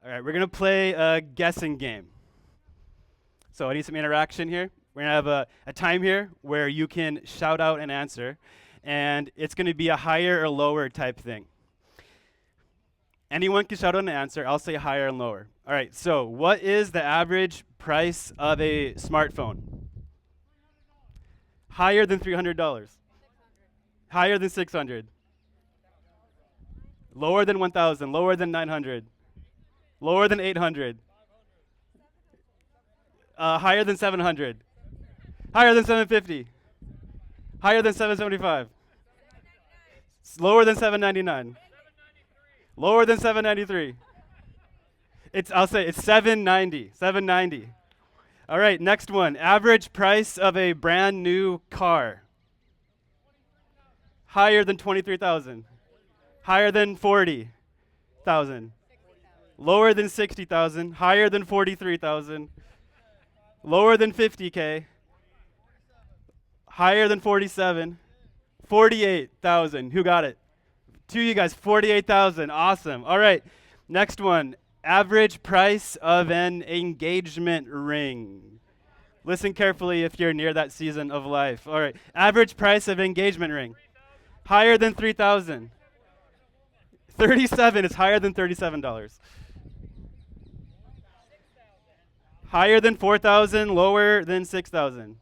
All right, we're going to play a guessing game. So I need some interaction here. We're going to have a time here where you can shout out an answer, and it's going to be a higher or lower type thing. Anyone can shout out an answer. I'll say higher and lower. All right, so what is the average price of a smartphone? Higher than $300. Higher than 600. Lower than 1,000. Lower than 900. Lower than 800. Higher than 700. Higher than 750. Higher than 775. Lower than 799. Lower than 793. I'll say it's 790. 790. All right, next one. Average price of a brand new car. Higher than 23,000. Higher than 40,000. Lower than 60,000. Higher than 43,000. Lower than 50K. Higher than 47. 48,000. Who got it? Two of you guys, 48,000. Awesome. All right. Next one. Average price of an engagement ring. Listen carefully if you're near that season of life. All right. Average price of engagement ring. Higher than 3,000. 37 is higher than $37. Higher than 4,000, lower than 6,000.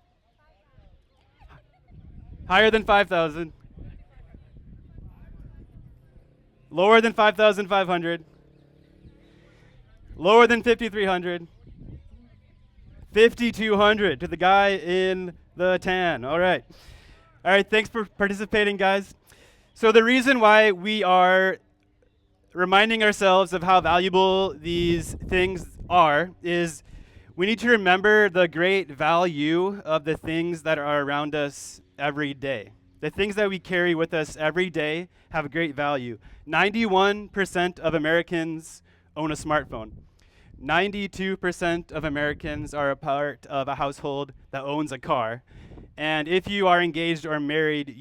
Higher than 5,000. Lower than 5,500. Lower than 5,300. 5,200 to the guy in the tan. All right. All right, thanks for participating, guys. So the reason why we are reminding ourselves of how valuable these things are is we need to remember the great value of the things that are around us every day. The things that we carry with us every day have great value. 91% of Americans own a smartphone. 92% of Americans are a part of a household that owns a car. And if you are engaged or married,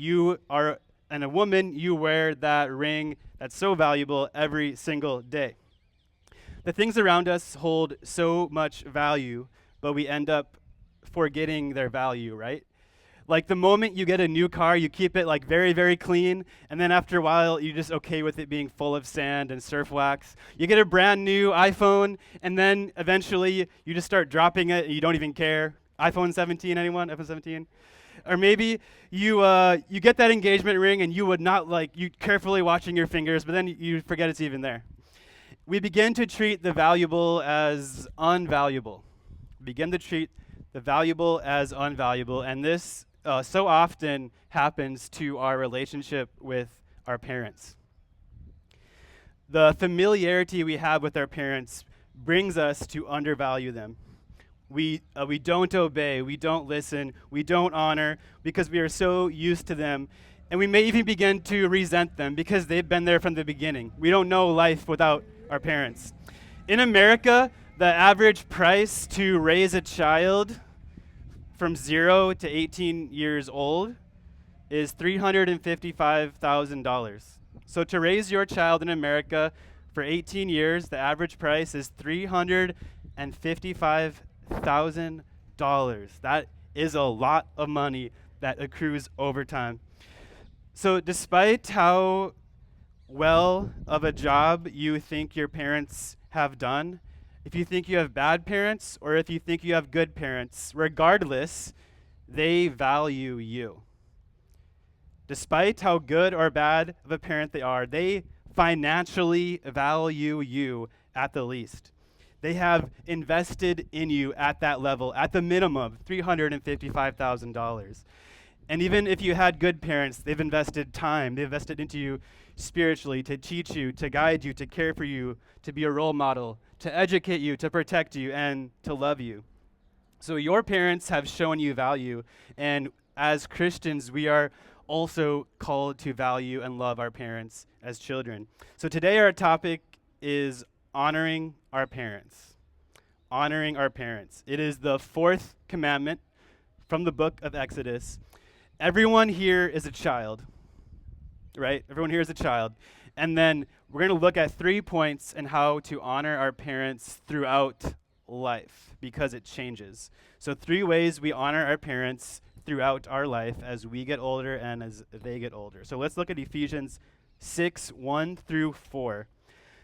and a woman, you wear that ring that's so valuable every single day. The things around us hold so much value, but we end up forgetting their value, right? Like the moment you get a new car, you keep it like very, very clean, and then after a while, you're just okay with it being full of sand and surf wax. You get a brand new iPhone, and then eventually you just start dropping it, and you don't even care. iPhone 17, anyone? iPhone 17? Or maybe you get that engagement ring, and you carefully watching your fingers, but then you forget it's even there. We begin to treat the valuable as unvaluable. Begin to treat the valuable as unvaluable, and this so often happens to our relationship with our parents. The familiarity we have with our parents brings us to undervalue them. We don't obey, we don't listen, we don't honor because we are so used to them, and we may even begin to resent them because they've been there from the beginning. We don't know life without our parents. In America, the average price to raise a child from 0 to 18 years old is $355,000. So to raise your child in America for 18 years, the average price is $355,000. That is a lot of money that accrues over time. So despite how well of a job you think your parents have done, if you think you have bad parents or if you think you have good parents, regardless, they value you. Despite how good or bad of a parent they are, they financially value you at the least. They have invested in you at that level, at the minimum, $355,000. And even if you had good parents, they've invested time, they've invested into you spiritually, to teach you, to guide you, to care for you, to be a role model, to educate you, to protect you, and to love you. So your parents have shown you value, and as Christians, we are also called to value and love our parents as children. So today our topic is honoring our parents. Honoring our parents. It is the fourth commandment from the book of Exodus. Everyone here is a child, right? Everyone here is a child. And then we're going to look at 3 points in how to honor our parents throughout life because it changes. So 3 ways we honor our parents throughout our life as we get older and as they get older. So let's look at Ephesians 6, 1 through 4.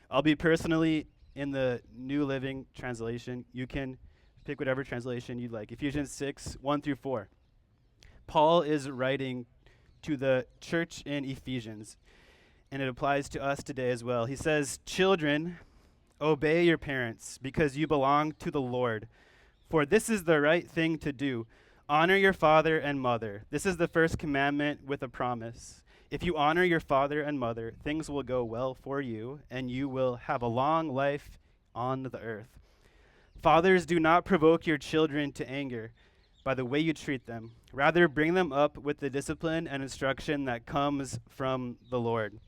I'll be personally in the New Living Translation. You can pick whatever translation you'd like. Ephesians 6, 1 through 4. Paul is writing to the church in Ephesians, and it applies to us today as well. He says, "Children, obey your parents because you belong to the Lord. For this is the right thing to do. Honor your father and mother. This is the first commandment with a promise. If you honor your father and mother, things will go well for you, and you will have a long life on the earth. Fathers, do not provoke your children to anger by the way you treat them. Rather, bring them up with the discipline and instruction that comes from the Lord."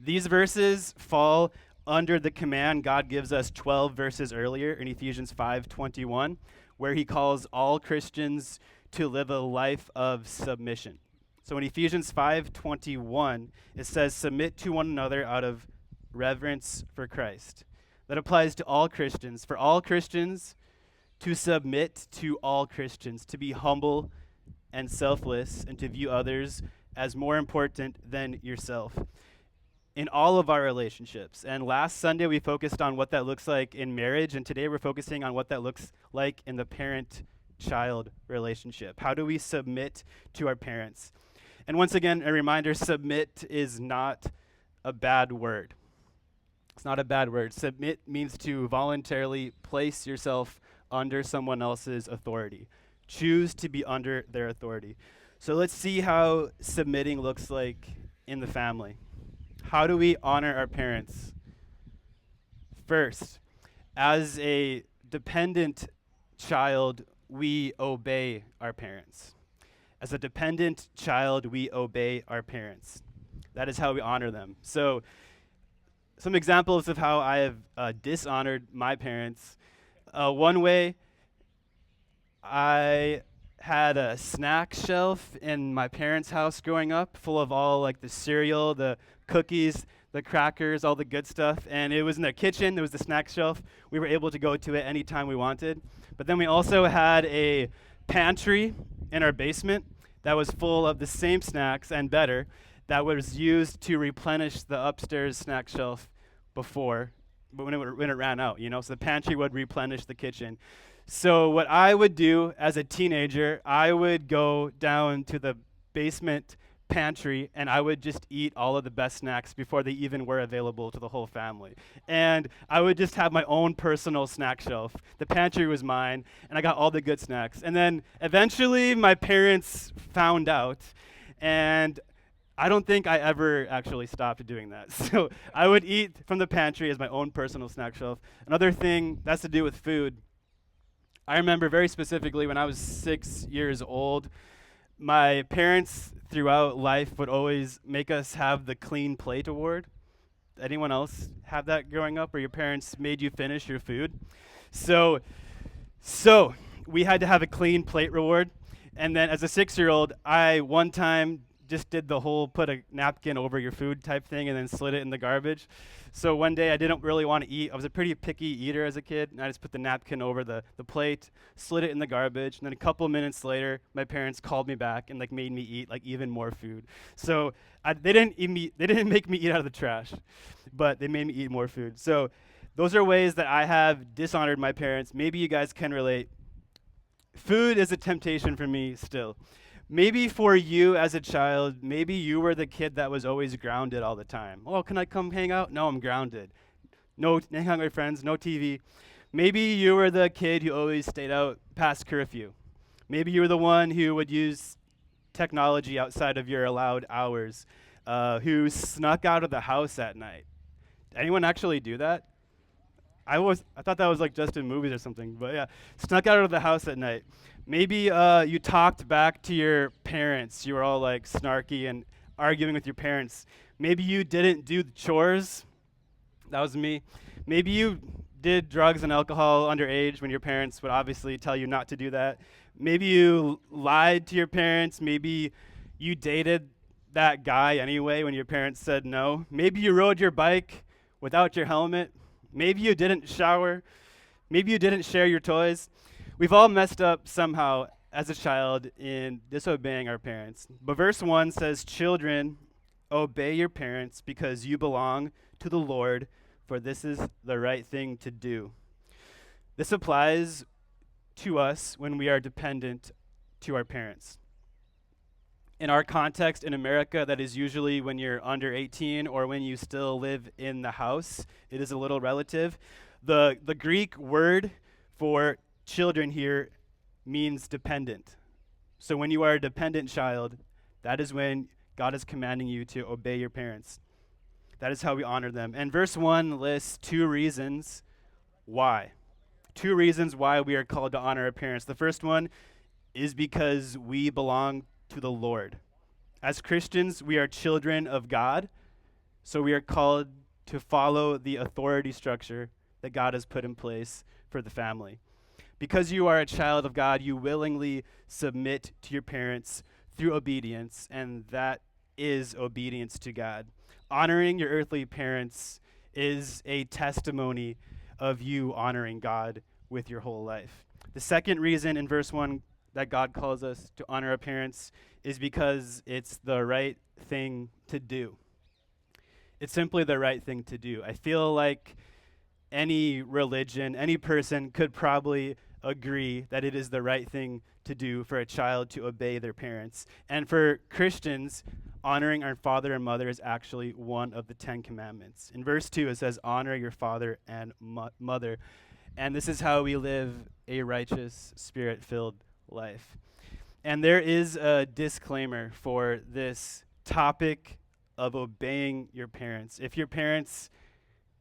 These verses fall under the command God gives us 12 verses earlier in Ephesians 5:21, where he calls all Christians to live a life of submission. So in Ephesians 5:21, it says, "Submit to one another out of reverence for Christ." That applies to all Christians. For all Christians to submit to all Christians, to be humble and selfless, and to view others as more important than yourself in all of our relationships. And last Sunday, we focused on what that looks like in marriage, and today we're focusing on what that looks like in the parent-child relationship. How do we submit to our parents? And once again, a reminder, submit is not a bad word. It's not a bad word. Submit means to voluntarily place yourself under someone else's authority. Choose to be under their authority. So let's see how submitting looks like in the family. How do we honor our parents? First, as a dependent child, we obey our parents. As a dependent child, we obey our parents. That is how we honor them. So, some examples of how I have dishonored my parents. One way, I had a snack shelf in my parents' house growing up, full of all like the cereal, the cookies, the crackers, all the good stuff. And it was in the kitchen. There was the snack shelf. We were able to go to it anytime we wanted. But then we also had a pantry in our basement that was full of the same snacks and better, that was used to replenish the upstairs snack shelf before, but when it ran out, so the pantry would replenish the kitchen. So what I would do as a teenager, I would go down to the basement pantry and I would just eat all of the best snacks before they even were available to the whole family. And I would just have my own personal snack shelf. The pantry was mine, and I got all the good snacks. And then eventually my parents found out, and I don't think I ever actually stopped doing that. So I would eat from the pantry as my own personal snack shelf. Another thing that's to do with food, I remember very specifically when I was 6 years old, my parents throughout life would always make us have the clean plate award. Anyone else have that growing up, or your parents made you finish your food? So we had to have a clean plate reward. And then as a 6-year-old, I one time just did the whole put a napkin over your food type thing and then slid it in the garbage. So one day I didn't really want to eat. I was a pretty picky eater as a kid, and I just put the napkin over the plate, slid it in the garbage, and then a couple minutes later, my parents called me back and made me eat even more food. So they didn't make me eat out of the trash, but they made me eat more food. So those are ways that I have dishonored my parents. Maybe you guys can relate. Food is a temptation for me still. Maybe for you as a child, maybe you were the kid that was always grounded all the time. Oh, can I come hang out? No, I'm grounded. No, hang out with my friends, no TV. Maybe you were the kid who always stayed out past curfew. Maybe you were the one who would use technology outside of your allowed hours, who snuck out of the house at night. Anyone actually do that? I thought that was just in movies or something, but yeah, snuck out of the house at night. Maybe you talked back to your parents. You were all snarky and arguing with your parents. Maybe you didn't do the chores. That was me. Maybe you did drugs and alcohol underage when your parents would obviously tell you not to do that. Maybe you lied to your parents. Maybe you dated that guy anyway when your parents said no. Maybe you rode your bike without your helmet. Maybe you didn't shower. Maybe you didn't share your toys. We've all messed up somehow as a child in disobeying our parents. But verse 1 says, "Children, obey your parents because you belong to the Lord, for this is the right thing to do." This applies to us when we are dependent to our parents. In our context in America, that is usually when you're under 18 or when you still live in the house. It is a little relative. The Greek word for children here means dependent. So when you are a dependent child, that is when God is commanding you to obey your parents. That is how we honor them. And verse 1 lists two reasons why. Two reasons why we are called to honor our parents. The first one is because we belong to the Lord. As Christians, we are children of God, so we are called to follow the authority structure that God has put in place for the family. Because you are a child of God, you willingly submit to your parents through obedience, and that is obedience to God. Honoring your earthly parents is a testimony of you honoring God with your whole life. The second reason in verse 1 that God calls us to honor our parents is because it's the right thing to do. It's simply the right thing to do. I feel like any religion, any person could probably agree that it is the right thing to do for a child to obey their parents. And for Christians, honoring our father and mother is actually one of the 10 commandments. In verse 2, it says, "Honor your father and mother." And this is how we live a righteous, spirit-filled life. And there is a disclaimer for this topic of obeying your parents. If your parents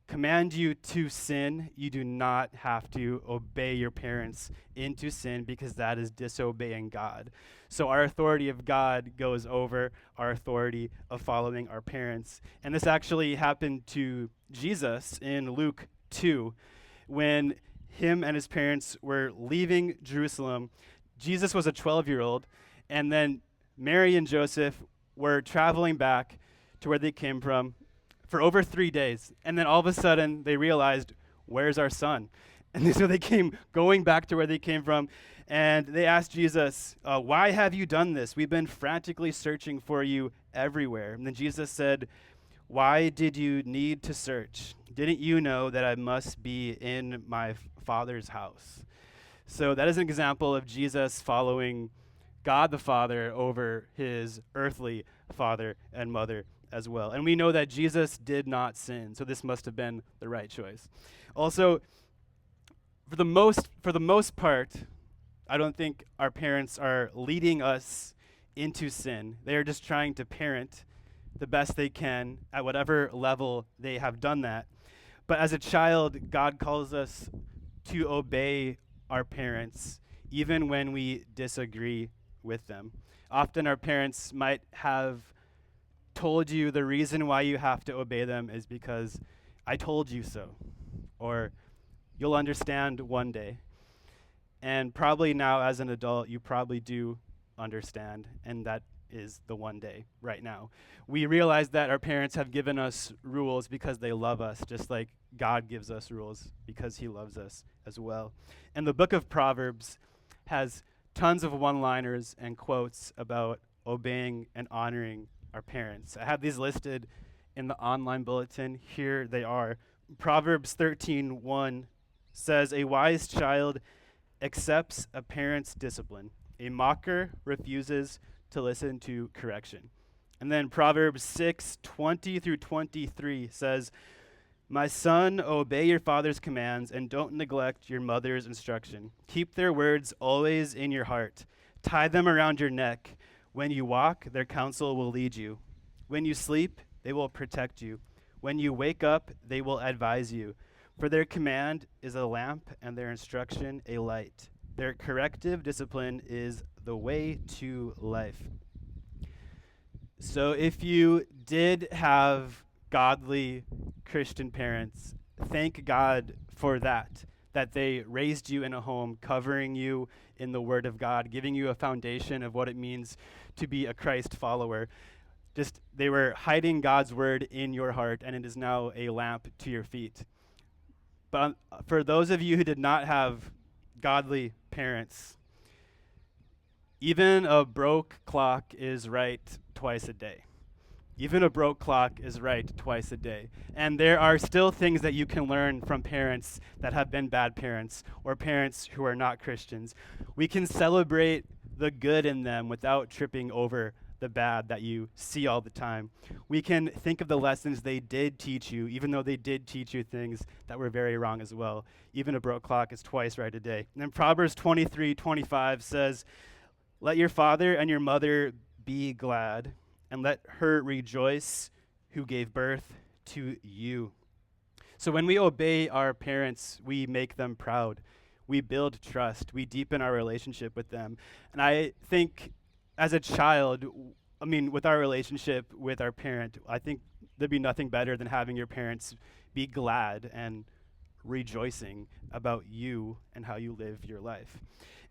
command you to sin, you do not have to obey your parents into sin, because that is disobeying God. So our authority of God goes over our authority of following our parents. And this actually happened to Jesus in Luke 2, when him and his parents were leaving Jerusalem. Jesus was a 12-year-old, and then Mary and Joseph were traveling back to where they came from for over 3 days. And then all of a sudden, they realized, where's our son? And so they came going back to where they came from, and they asked Jesus, why have you done this? We've been frantically searching for you everywhere. And then Jesus said, why did you need to search? Didn't you know that I must be in my Father's house? So that is an example of Jesus following God the Father over his earthly father and mother as well. And we know that Jesus did not sin, so this must have been the right choice. Also, for the most part, I don't think our parents are leading us into sin. They are just trying to parent the best they can at whatever level they have done that. But as a child, God calls us to obey our parents, even when we disagree with them. Often our parents might have told you the reason why you have to obey them is because I told you so, or you'll understand one day. And probably now as an adult, you probably do understand, and that is the one day right now. We realize that our parents have given us rules because they love us, just like God gives us rules because he loves us as well. And the book of Proverbs has tons of one-liners and quotes about obeying and honoring our parents. I have these listed in the online bulletin. Here they are. Proverbs 13:1 says, "A wise child accepts a parent's discipline. A mocker refuses to listen to correction." And then Proverbs 6:20 through 23 says, "My son, obey your father's commands and don't neglect your mother's instruction. Keep their words always in your heart. Tie them around your neck. When you walk, their counsel will lead you. When you sleep, they will protect you. When you wake up, they will advise you. For their command is a lamp and their instruction a light. Their corrective discipline is the way to life." So if you did have godly Christian parents, thank God for that they raised you in a home, covering you in the Word of God, giving you a foundation of what it means to be a Christ follower. Just they were hiding God's word in your heart, and it is now a lamp to your feet. But for those of you who did not have godly parents, even a broke clock is right twice a day. Even a broke clock is right twice a day. And there are still things that you can learn from parents that have been bad parents or parents who are not Christians. We can celebrate the good in them without tripping over the bad that you see all the time. We can think of the lessons they did teach you, even though they did teach you things that were very wrong as well. Even a broke clock is twice right a day. And then Proverbs 23:25 says, "Let your father and your mother be glad, and let her rejoice who gave birth to you." So when we obey our parents, we make them proud. We build trust. We deepen our relationship with them. And I think as a child, with our relationship with our parent, I think there'd be nothing better than having your parents be glad and rejoicing about you and how you live your life.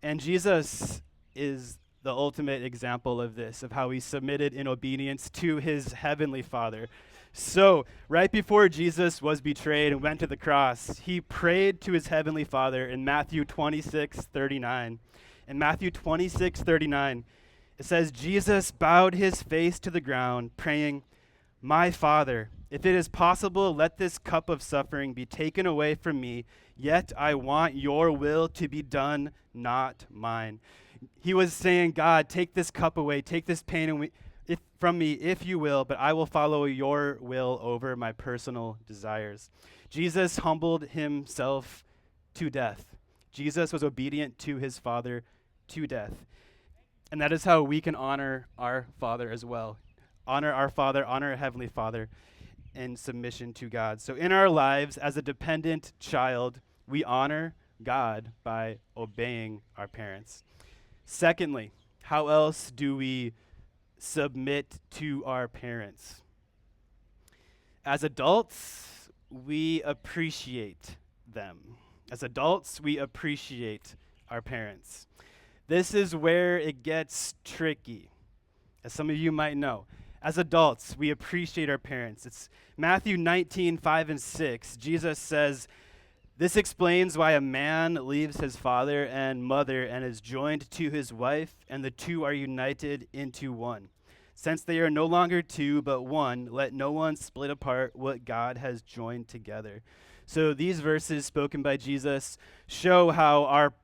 And Jesus is the ultimate example of this, of how he submitted in obedience to his heavenly Father. So, right before Jesus was betrayed and went to the cross, he prayed to his heavenly Father in Matthew 26:39. In Matthew 26:39, it says, Jesus bowed his face to the ground, praying, "My Father, if it is possible, let this cup of suffering be taken away from me, yet I want your will to be done, not mine." He was saying, God, take this cup away, take this pain from me if you will, but I will follow your will over my personal desires. Jesus humbled himself to death. Jesus was obedient to his Father to death. And that is how we can honor our Father as well. Honor our Father, honor our Heavenly Father in submission to God. So in our lives, as a dependent child, we honor God by obeying our parents. Secondly, how else do we submit to our parents? As adults, we appreciate them. As adults, we appreciate our parents. This is where it gets tricky, as some of you might know. As adults, we appreciate our parents. It's Matthew 19:5-6. Jesus says, "This explains why a man leaves his father and mother and is joined to his wife, and the two are united into one. Since they are no longer two, but one, let no one split apart what God has joined together." So these verses spoken by Jesus show how our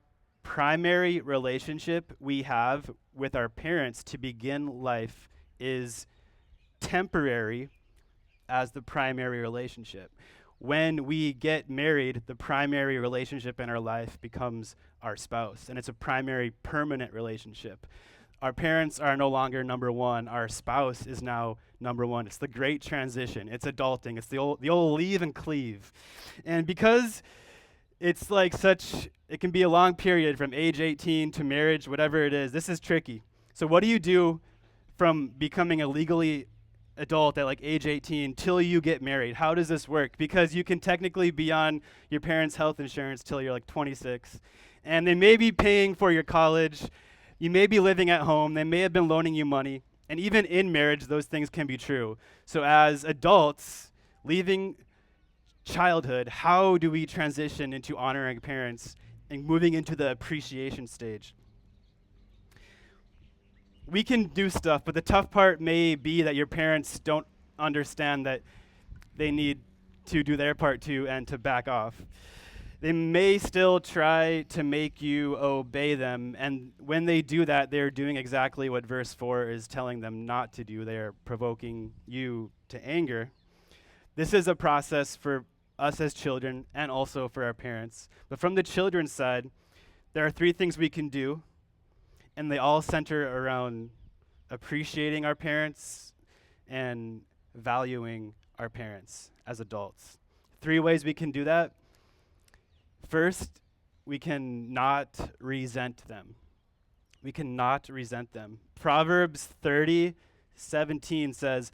primary relationship we have with our parents to begin life is temporary as the primary relationship. When we get married, the primary relationship in our life becomes our spouse, and it's a primary permanent relationship. Our parents are no longer number one. Our spouse is now number one. It's the great transition. It's adulting. It's the old leave and cleave. And because it's it can be a long period from age 18 to marriage, whatever it is, this is tricky. So what do you do from becoming a legally adult at age 18 till you get married? How does this work? Because you can technically be on your parents' health insurance till you're 26, and they may be paying for your college. You may be living at home. They may have been loaning you money. And even in marriage, those things can be true. So as adults, leaving childhood, how do we transition into honoring parents and moving into the appreciation stage? We can do stuff, but the tough part may be that your parents don't understand that they need to do their part too and to back off. They may still try to make you obey them, and when they do that, they're doing exactly what verse 4 is telling them not to do. They're provoking you to anger. This is a process for us as children and also for our parents. But from the children's side, there are 3 things we can do, and they all center around appreciating our parents and valuing our parents as adults. 3 ways we can do that. First, we can not resent them. We cannot resent them. Proverbs 30:17 says,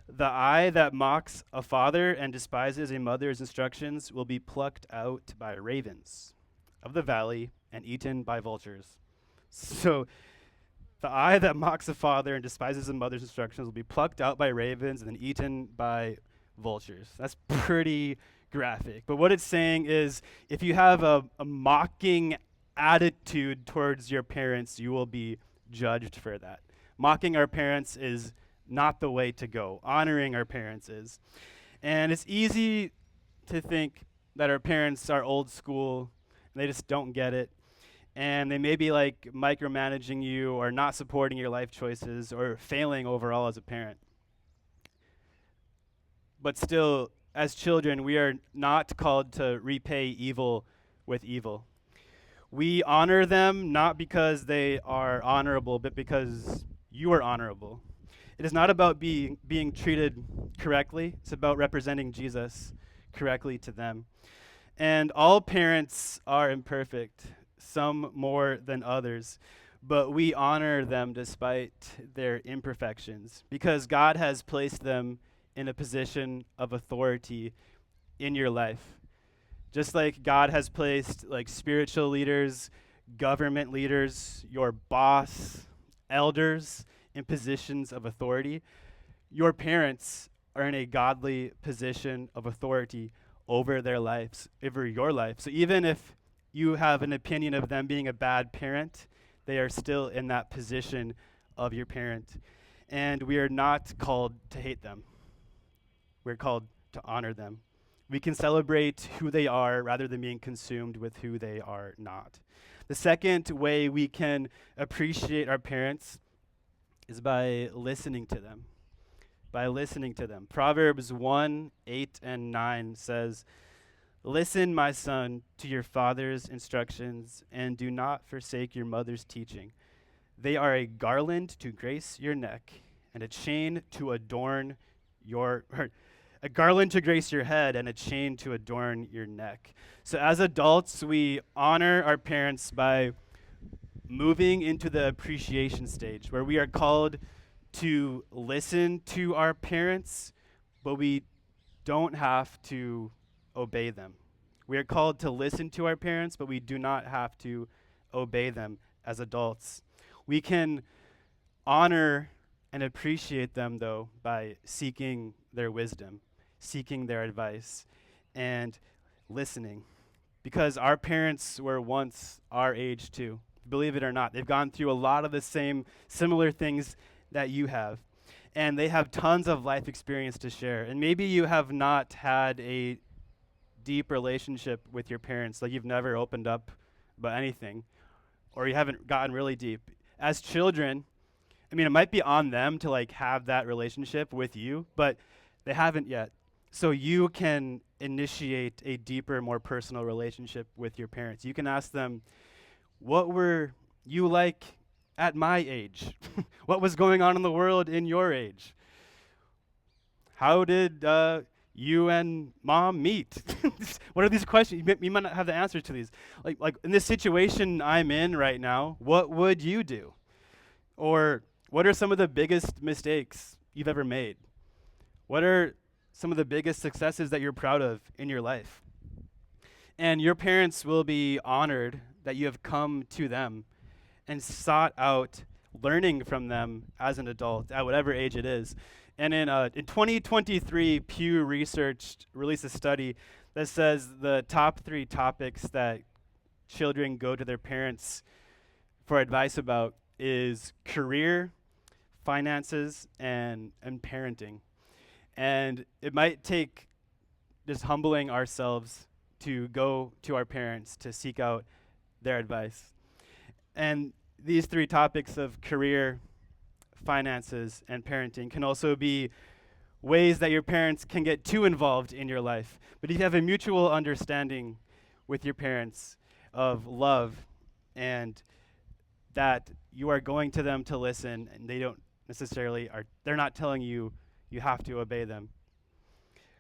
"The eye that mocks a father and despises a mother's instructions will be plucked out by ravens of the valley and eaten by vultures." So The eye that mocks a father and despises a mother's instructions will be plucked out by ravens and then eaten by vultures. That's pretty graphic. But what it's saying is if you have a mocking attitude towards your parents, you will be judged for that. Mocking our parents is not the way to go. Honoring our parents is. And it's easy to think that our parents are old school and they just don't get it. And they may be like micromanaging you or not supporting your life choices or failing overall as a parent. But still, as children, we are not called to repay evil with evil. We honor them not because they are honorable, but because you are honorable. It is not about being treated correctly, it's about representing Jesus correctly to them. And all parents are imperfect, some more than others, but we honor them despite their imperfections because God has placed them in a position of authority in your life. Just like God has placed like spiritual leaders, government leaders, your boss, elders in positions of authority, your parents are in a godly position of authority over their lives, over your life. So even if you have an opinion of them being a bad parent, they are still in that position of your parent. And we are not called to hate them. We're called to honor them. We can celebrate who they are rather than being consumed with who they are not. The second way we can appreciate our parents is by listening to them. By listening to them. Proverbs 1:8-9 says, "Listen, my son, to your father's instructions, and do not forsake your mother's teaching. They are a garland to grace your neck, and a chain to adorn your a garland to grace your head and a chain to adorn your neck." So as adults, we honor our parents by moving into the appreciation stage where we are called to listen to our parents, but we don't have to obey them. We are called to listen to our parents, but we do not have to obey them as adults. We can honor and appreciate them, though, by seeking their wisdom, seeking their advice, and listening. Because our parents were once our age, too. Believe it or not, they've gone through a lot of the same similar things that you have. And they have tons of life experience to share. And maybe you have not had a deep relationship with your parents, like you've never opened up about anything, or you haven't gotten really deep. As children, I mean, it might be on them to like have that relationship with you, but they haven't yet. So you can initiate a deeper, more personal relationship with your parents. You can ask them, what were you like at my age? What was going on in the world in your age? How did you and mom meet? What are these questions? You might not have the answers to these. Like in this situation I'm in right now, what would you do? Or what are some of the biggest mistakes you've ever made? What are some of the biggest successes that you're proud of in your life? And your parents will be honored that you have come to them and sought out learning from them as an adult at whatever age it is. And in 2023, Pew Research released a study that says the top 3 topics that children go to their parents for advice about is career, finances, and parenting. And it might take just humbling ourselves to go to our parents to seek out their advice. And these 3 topics of career, finances, and parenting can also be ways that your parents can get too involved in your life. But if you have a mutual understanding with your parents of love and that you are going to them to listen and they don't necessarily they're not telling you you have to obey them.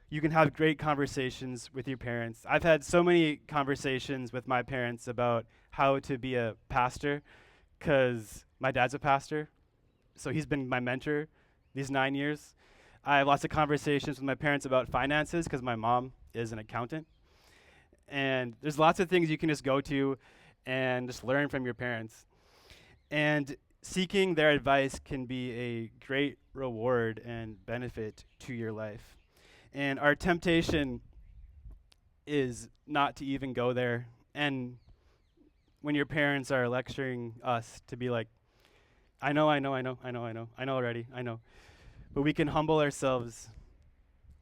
You can have great conversations with your parents. I've had so many conversations with my parents about how to be a pastor because my dad's a pastor. So he's been my mentor these 9 years. I have lots of conversations with my parents about finances because my mom is an accountant. And there's lots of things you can just go to and just learn from your parents. And seeking their advice can be a great reward and benefit to your life. And our temptation is not to even go there. And when your parents are lecturing us to be like, I know already, I know. But we can humble ourselves,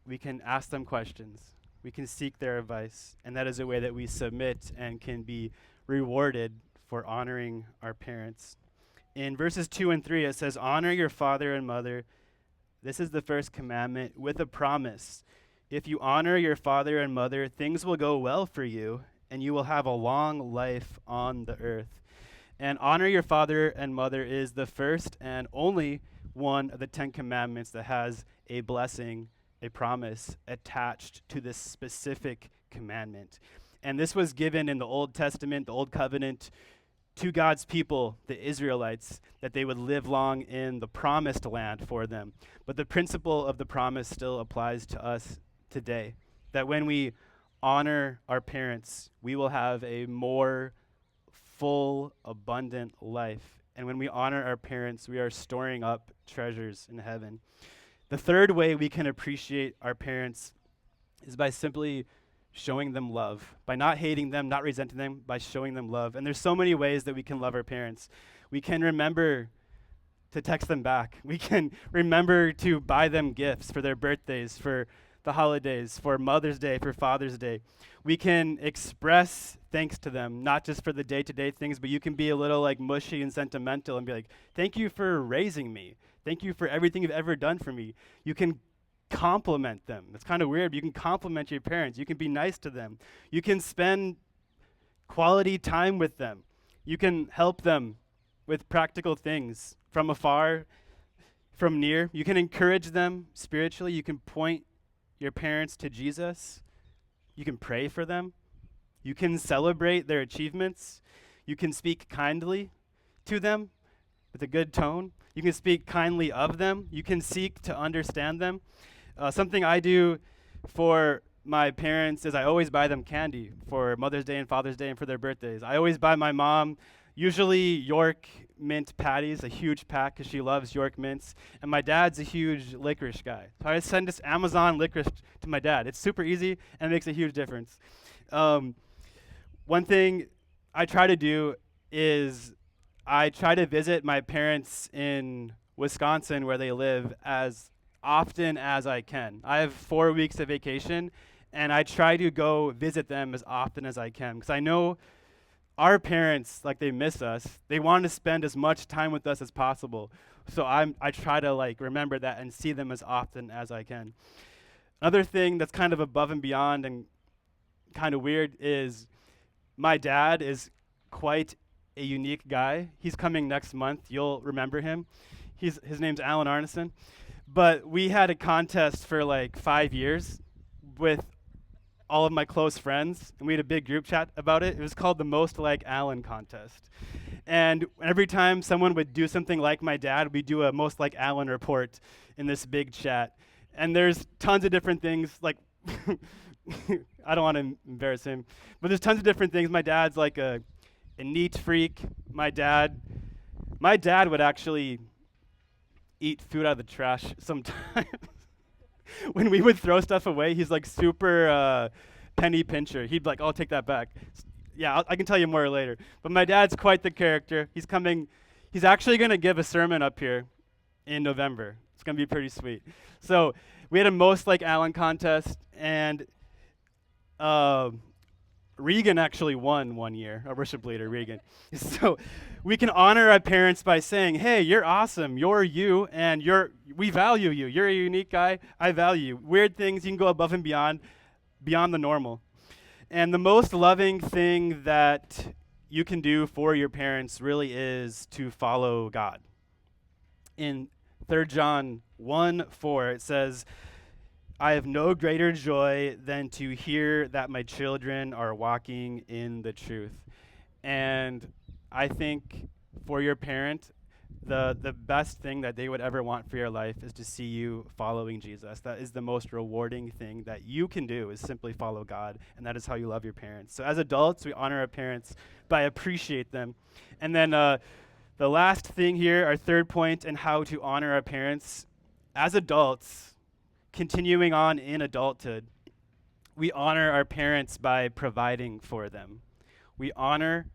we can ask them questions, we can seek their advice, and that is a way that we submit and can be rewarded for honoring our parents. In verses 2 and 3, it says, "Honor your father and mother. This is the first commandment with a promise. If you honor your father and mother, things will go well for you, and you will have a long life on the earth." And honor your father and mother is the first and only one of the 10 commandments that has a blessing, a promise attached to this specific commandment. And this was given in the Old Testament, the Old Covenant, to God's people, the Israelites, that they would live long in the promised land for them. But the principle of the promise still applies to us today, that when we honor our parents, we will have a more full, abundant life. And when we honor our parents, we are storing up treasures in heaven. The third way we can appreciate our parents is by simply showing them love, by not hating them, not resenting them, by showing them love. And there's so many ways that we can love our parents. We can remember to text them back. We can remember to buy them gifts for their birthdays, for the holidays, for Mother's Day, for Father's Day. We can express thanks to them, not just for the day-to-day things, but you can be a little like mushy and sentimental and be like, "Thank you for raising me. Thank you for everything you've ever done for me." You can compliment them. It's kind of weird, but you can compliment your parents. You can be nice to them. You can spend quality time with them. You can help them with practical things from afar, from near. You can encourage them spiritually. You can point your parents to Jesus. You can pray for them. You can celebrate their achievements. You can speak kindly to them with a good tone. You can speak kindly of them. You can seek to understand them. Something I do for my parents is I always buy them candy for Mother's Day and Father's Day and for their birthdays. I always buy my mom usually York mint patties, a huge pack because she loves York mints. And my dad's a huge licorice guy. So I send this Amazon licorice to my dad. It's super easy and it makes a huge difference. One thing I try to do is I try to visit my parents in Wisconsin where they live as often as I can. I have 4 weeks of vacation, and I try to go visit them as often as I can because I know our parents, like, they miss us. They want to spend as much time with us as possible. So I try to like remember that and see them as often as I can. Another thing that's kind of above and beyond and kind of weird is my dad is quite a unique guy. He's coming next month. You'll remember him. His name's Arneson. But we had a contest for like 5 years with all of my close friends, and we had a big group chat about it. It was called the Most Like Alan contest. And every time someone would do something like my dad, we'd do a Most Like Alan report in this big chat. And there's tons of different things, like, I don't want to embarrass him, but there's tons of different things. My dad's like a neat freak. My dad would actually eat food out of the trash sometimes. When we would throw stuff away, he's like super penny pincher. He'd be like, "I'll take that back." Yeah, I can tell you more later. But my dad's quite the character. He's coming. He's actually going to give a sermon up here in November. It's going to be pretty sweet. So we had a Most Like Alan contest, and Regan actually won one year, our worship leader, Regan. So we can honor our parents by saying, "Hey, you're awesome. You're you, and we value you. You're a unique guy. I value you." Weird things, you can go above and beyond the normal. And the most loving thing that you can do for your parents really is to follow God. In 3 John 1:4, it says, "I have no greater joy than to hear that my children are walking in the truth." And I think for your parent, the best thing that they would ever want for your life is to see you following Jesus. That is the most rewarding thing that you can do, is simply follow God, and that is how you love your parents. So as adults, we honor our parents by appreciate them. And then The last thing here, our third point, and how to honor our parents as adults, continuing on in adulthood, we honor our parents by providing for them. We honor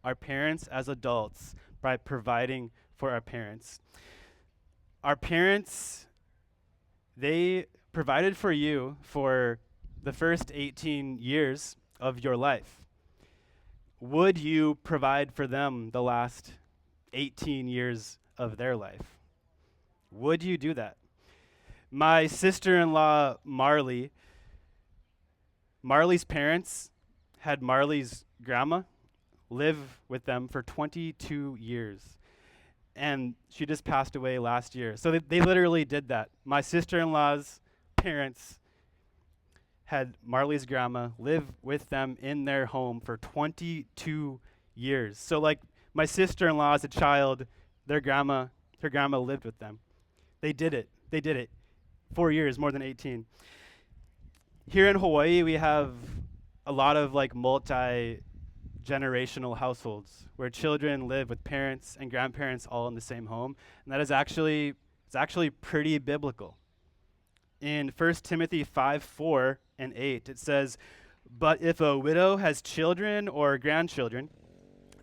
our parents as adults by providing for our parents. Our parents, they provided for you for the first 18 years of your life. Would you provide for them the last 18 years of their life? Would you do that? My sister-in-law, Marley's parents had Marley's grandma live with them for 22 years. And she just passed away last year. So they literally did that. My sister-in-law's parents had Marley's grandma live with them in their home for 22 years. So like my sister-in-law as a child, her grandma lived with them. They did it. 4 years, more than 18. Here in Hawaii, we have a lot of like multi-generational households where children live with parents and grandparents all in the same home. And that is actually pretty biblical. In 1 Timothy 5:4-8, it says, "But if a widow has children or grandchildren,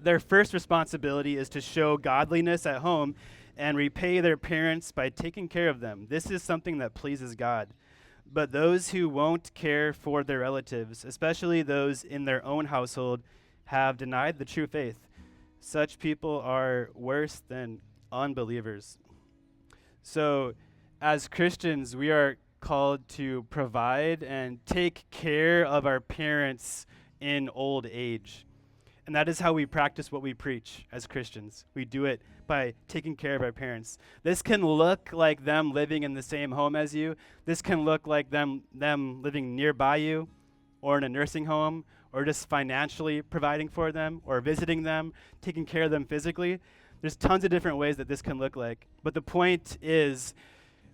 their first responsibility is to show godliness at home and repay their parents by taking care of them. This is something that pleases God. But those who won't care for their relatives, especially those in their own household, have denied the true faith. Such people are worse than unbelievers." So, as Christians, we are called to provide and take care of our parents in old age. And that is how we practice what we preach as Christians. We do it by taking care of our parents. This can look like them living in the same home as you. This can look like them living nearby you or in a nursing home or just financially providing for them or visiting them, taking care of them physically. There's tons of different ways that this can look like. But the point is,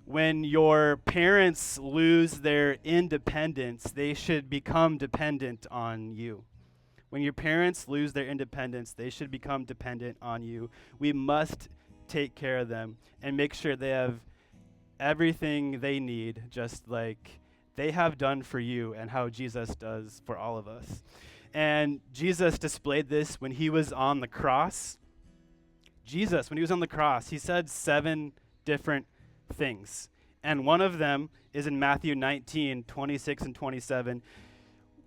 when your parents lose their independence, they should become dependent on you. When your parents lose their independence, they should become dependent on you. We must take care of them and make sure they have everything they need, just like they have done for you and how Jesus does for all of us. And Jesus displayed this when he was on the cross. When he was on the cross, he said 7 different things. And one of them is in Matthew 19:26 and 27.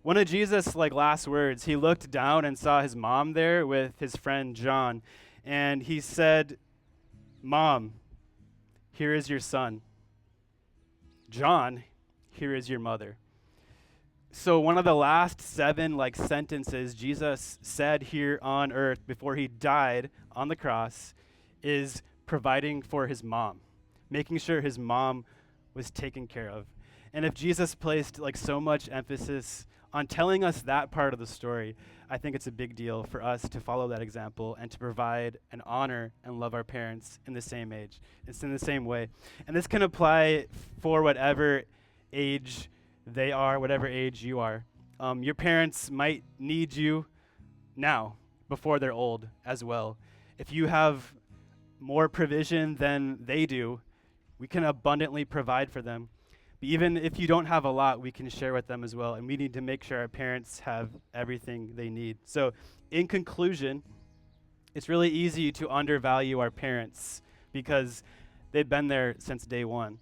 One of Jesus' last words, he looked down and saw his mom there with his friend John. And he said, "Mom, here is your son. John, here is your mother." So one of the last 7 sentences Jesus said here on earth before he died on the cross is providing for his mom, making sure his mom was taken care of. And if Jesus placed so much emphasis on telling us that part of the story, I think it's a big deal for us to follow that example and to provide and honor and love our parents in the same age. It's in the same way. And this can apply for whatever age they are, whatever age you are. Your parents might need you now before they're old as well. If you have more provision than they do, we can abundantly provide for them. But even if you don't have a lot, we can share with them as well. And we need to make sure our parents have everything they need. So in conclusion, it's really easy to undervalue our parents because they've been there since day one.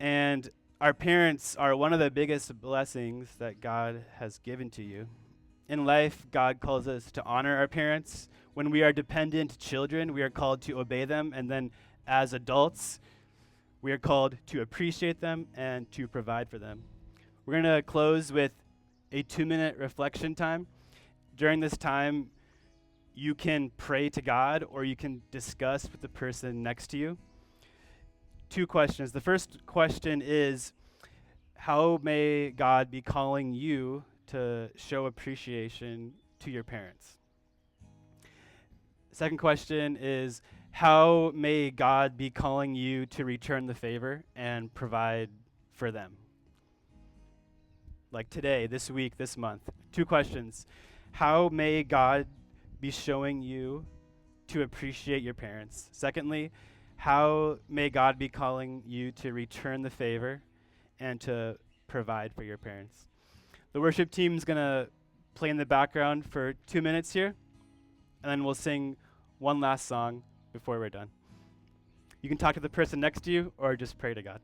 And our parents are one of the biggest blessings that God has given to you. In life, God calls us to honor our parents. When we are dependent children, we are called to obey them. And then as adults, we are called to appreciate them and to provide for them. We're going to close with a 2-minute reflection time. During this time, you can pray to God or you can discuss with the person next to you. 2 questions. The first question is, how may God be calling you to show appreciation to your parents? Second question is, how may God be calling you to return the favor and provide for them? Like today, this week, this month. 2 questions. How may God be showing you to appreciate your parents? Secondly, how may God be calling you to return the favor and to provide for your parents? The worship team's going to play in the background for 2 minutes here, and then we'll sing one last song before we're done. You can talk to the person next to you or just pray to God.